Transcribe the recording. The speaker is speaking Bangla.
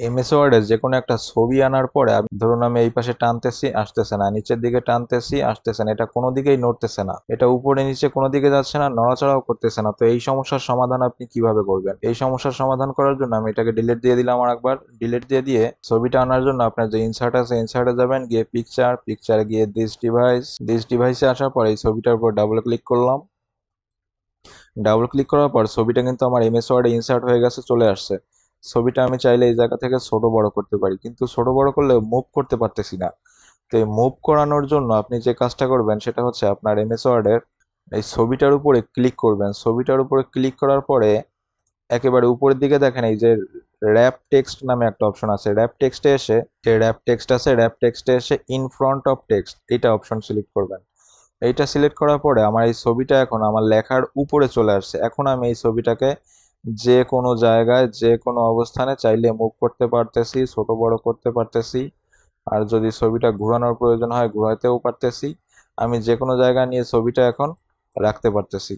এমএস ওয়ার্ডে যে কোনো একটা ছবি আনার পরে ধরুন আমি এই পাশে টানতেছি, আসতেছে না, নিচের দিকে টানতেছি, আসতেছে না, এটা কোনো দিকেই নড়তেছে না, এটা উপরে নিচে কোনো দিকে যাচ্ছে না, নড়াচড়াও করতেছে না। তো এই সমস্যার সমাধান আপনি কিভাবে করবেন? এই সমস্যার সমাধান করার জন্য আমি এটাকে ডিলিট দিয়ে দিলাম আর একবার। ডিলিট দিয়ে ছবিটা আনার জন্য আপনার যে ইনসার্ট আছে, ইনসার্টে যাবেন, গিয়ে পিকচারে গিয়ে দিস ডিভাইসে আসার পর এই ছবিটার উপর ডাবল ক্লিক করলাম। ডাবল ক্লিক করার পর ছবিটা কিন্তু আমার এমএস ওয়ার্ডে ইনসার্ট হয়ে গেছে, চলে আসছে। ছবিটা আমি চাইলে এই জায়গা থেকে ছোট বড় করতে পারি, কিন্তু ছোট বড় করলে মুভ করতে পারতেছি না। তো এই মুভ করানোর জন্য আপনি যে কাজটা করবেন সেটা হচ্ছে আপনার এমএস ওয়ার্ডের এই ছবিটার উপরে ক্লিক করবেন। ছবিটার উপরে ক্লিক করার পরে একেবারে উপরের দিকে দেখেন এই যে র্যাপ টেক্সট নামে একটা অপশন আছে, র্যাপ টেক্সটে এসে যে র্যাপ টেক্সট আছে, র্যাপ টেক্সটে এসে ইন ফ্রন্ট অফ টেক্সট এটা অপশন সিলেক্ট করবেন। এইটা সিলেক্ট করার পরে আমার এই ছবিটা এখন আমার লেখার উপরে চলে আসছে। এখন আমি এই ছবিটাকে যে কোনো জায়গায় যে কোনো অবস্থানে চাইলে মুভ করতে পারতেছি, ছোট বড় করতে পারতেছি। আর যদি ছবিটা ঘোরানোর প্রয়োজন হয় ঘোরাতেও পারতেছি। আমি যে কোনো জায়গায় নিয়ে ছবিটা এখন রাখতে পারতেছি।